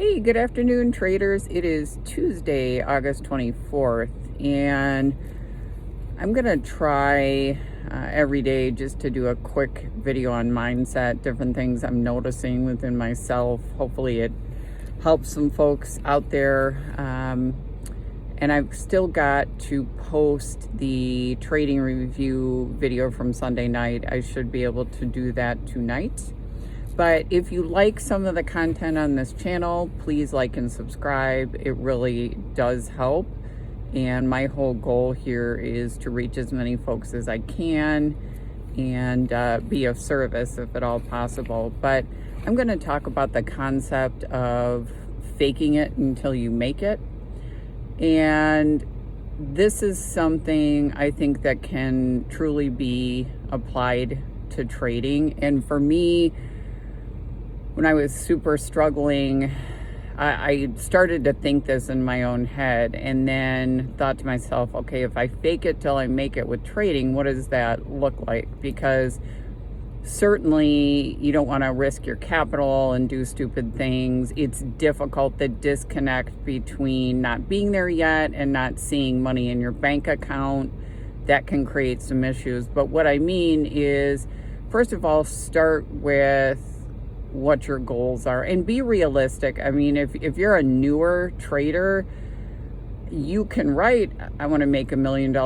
Hey, good afternoon, traders. It is Tuesday, August 24th, and I'm going to try every day just to do a quick video on mindset, different things I'm noticing within myself. Hopefully it helps some folks out there. And I've still got to post the trading review video from Sunday night. I should be able to do that tonight. But if you like some of the content on this channel, please like and subscribe. It really does help. And my whole goal here is to reach as many folks as I can and be of service if at all possible. But I'm going to talk about the concept of faking it until you make it. And this is something I think that can truly be applied to trading. And for me, when I was super struggling, I started to think this in my own head and then thought to myself, okay, if I fake it till I make it with trading, what does that look like? Because certainly you don't want to risk your capital and do stupid things. It's difficult to disconnect between not being there yet and not seeing money in your bank account. That can create some issues. But what I mean is, first of all, start with what your goals are and be realistic. I mean, if you're a newer trader, you can write, I want to make $1 million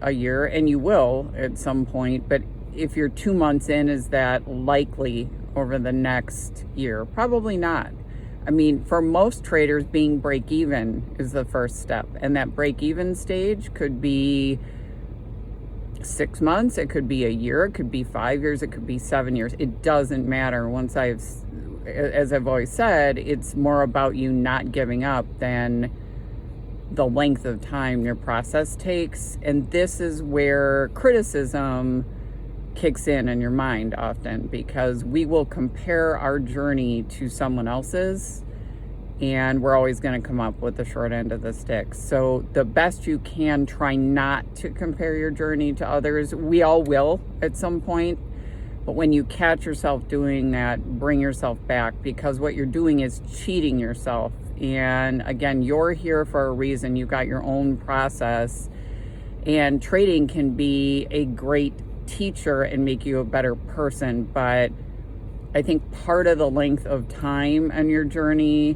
a year, and you will at some point. But if you're 2 months in, is that likely over the next year? Probably not. I mean, for most traders, being break even is the first step. And that break even stage could be 6 months, it could be a year, it could be 5 years, it could be 7 years. It doesn't matter. As I've always said, it's more about you not giving up than the length of time your process takes. And this is where criticism kicks in your mind often, because we will compare our journey to someone else's, and we're always going to come up with the short end of the stick. So the best you can, try not to compare your journey to others. We all will at some point, but when you catch yourself doing that, bring yourself back, because what you're doing is cheating yourself. And again, you're here for a reason. You got your own process, and trading can be a great teacher and make you a better person. But I think part of the length of time on your journey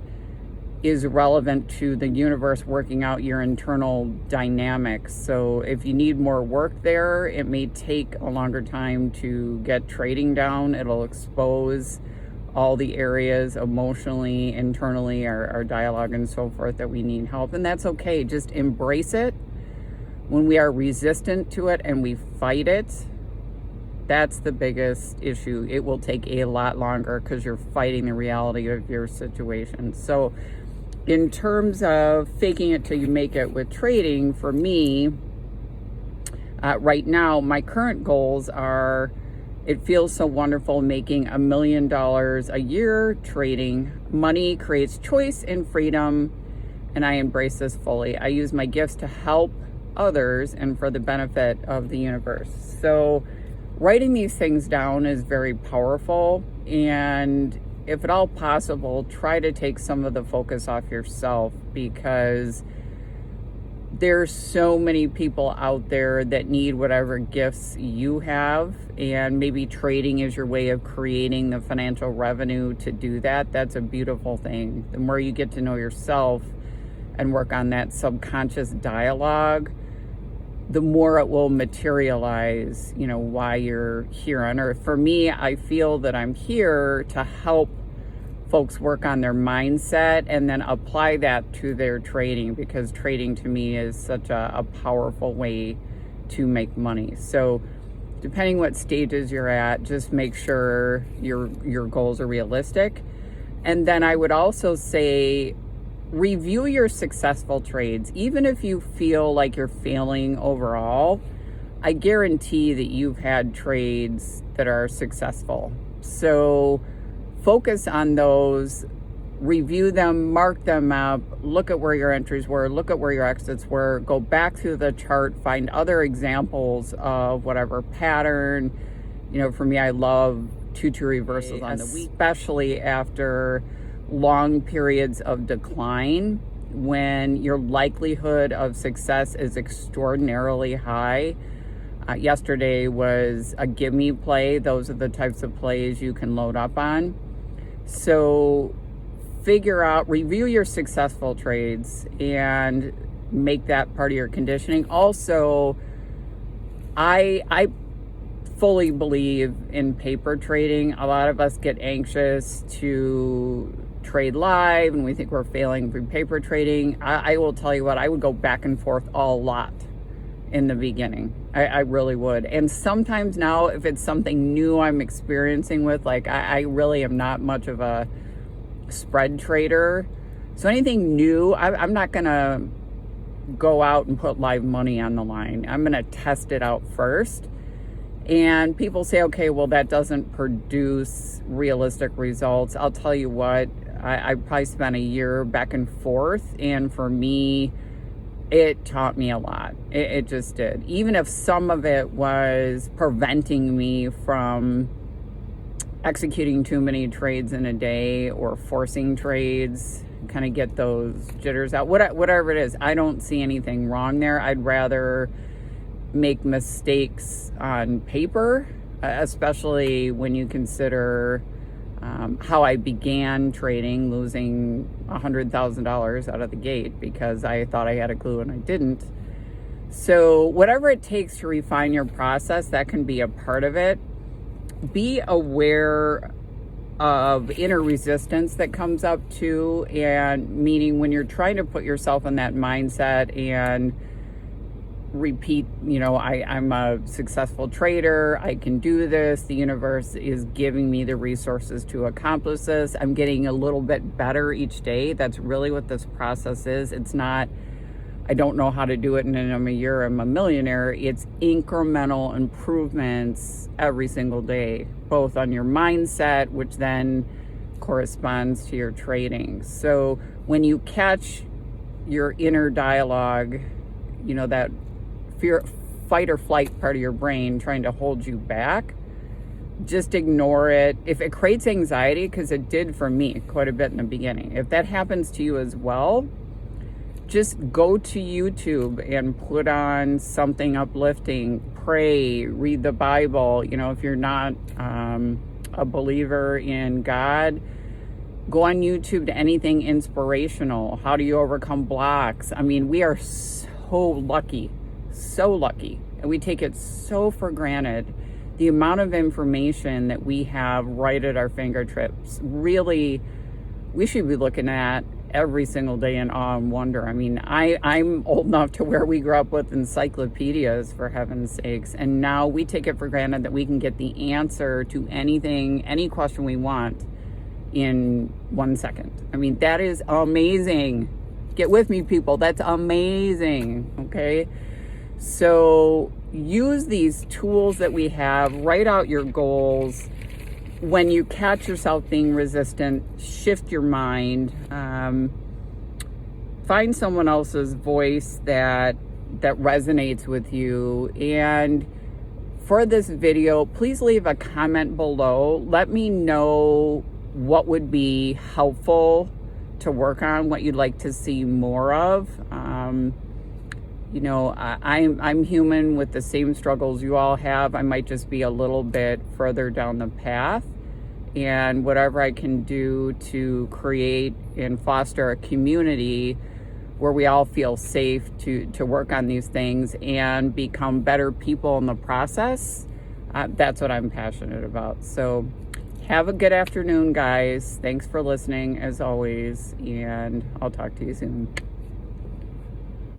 is relevant to the universe working out your internal dynamics. So if you need more work there, it may take a longer time to get trading down. It'll expose all the areas emotionally, internally, our dialogue and so forth that we need help. And that's okay. Just embrace it. When we are resistant to it and we fight it, that's the biggest issue. It will take a lot longer because you're fighting the reality of your situation. So in terms of faking it till you make it with trading, for me, right now, my current goals are, it feels so wonderful making $1 million a year trading. Money creates choice and freedom, and I embrace this fully. I use my gifts to help others and for the benefit of the universe. So writing these things down is very powerful, and if at all possible, try to take some of the focus off yourself, because there's so many people out there that need whatever gifts you have, and maybe trading is your way of creating the financial revenue to do that. That's a beautiful thing. The more you get to know yourself and work on that subconscious dialogue, the more it will materialize, why you're here on earth. For me, I feel that I'm here to help folks work on their mindset and then apply that to their trading, because trading to me is such a powerful way to make money. So depending what stages you're at, just make sure your goals are realistic. And then I would also say, review your successful trades. Even if you feel like you're failing overall, I guarantee that you've had trades that are successful. So focus on those, review them, mark them up, look at where your entries were, look at where your exits were, go back through the chart, find other examples of whatever pattern. For me, I love 2-2 reversals on the week, especially after long periods of decline when your likelihood of success is extraordinarily high. Yesterday was a give me play. Those are the types of plays you can load up on. So review your successful trades and make that part of your conditioning. Also, I fully believe in paper trading. A lot of us get anxious to trade live and we think we're failing through paper trading. I will tell you what, I would go back and forth a lot in the beginning. I really would. And sometimes now, if it's something new I'm experiencing with, like I really am not much of a spread trader. So anything new, I'm not going to go out and put live money on the line. I'm going to test it out first. And people say, okay, well, that doesn't produce realistic results. I'll tell you what, I probably spent a year back and forth. And for me, it taught me a lot. It just did. Even if some of it was preventing me from executing too many trades in a day or forcing trades, kind of get those jitters out. Whatever it is, I don't see anything wrong there. I'd rather make mistakes on paper, especially when you consider how I began trading, losing $100,000 out of the gate because I thought I had a clue and I didn't. So whatever it takes to refine your process, that can be a part of it. Be aware of inner resistance that comes up too, and meaning when you're trying to put yourself in that mindset and repeat, I'm a successful trader, I can do this, the universe is giving me the resources to accomplish this, I'm getting a little bit better each day. That's really what this process is. It's not, I don't know how to do it and in a year I'm a millionaire. It's incremental improvements every single day, both on your mindset, which then corresponds to your trading. So when you catch your inner dialogue, that fear, fight or flight part of your brain trying to hold you back, just ignore it. If it creates anxiety, because it did for me quite a bit in the beginning, if that happens to you as well, just go to YouTube and put on something uplifting, pray, read the Bible. If you're not a believer in God, go on YouTube to anything inspirational. How do you overcome blocks? I mean, we are so lucky, and we take it so for granted. The amount of information that we have right at our fingertips, really, we should be looking at every single day in awe and wonder. I mean, I'm old enough to where we grew up with encyclopedias, for heaven's sakes, and now we take it for granted that we can get the answer to anything, any question we want in 1 second. I mean, that is amazing. Get with me, people. That's amazing, okay? So use these tools that we have, write out your goals. When you catch yourself being resistant, shift your mind. Find someone else's voice that resonates with you. And for this video, please leave a comment below. Let me know what would be helpful to work on, what you'd like to see more of. I'm human with the same struggles you all have. I might just be a little bit further down the path, and whatever I can do to create and foster a community where we all feel safe to work on these things and become better people in the process, that's what I'm passionate about. So have a good afternoon, guys. Thanks for listening as always, and I'll talk to you soon.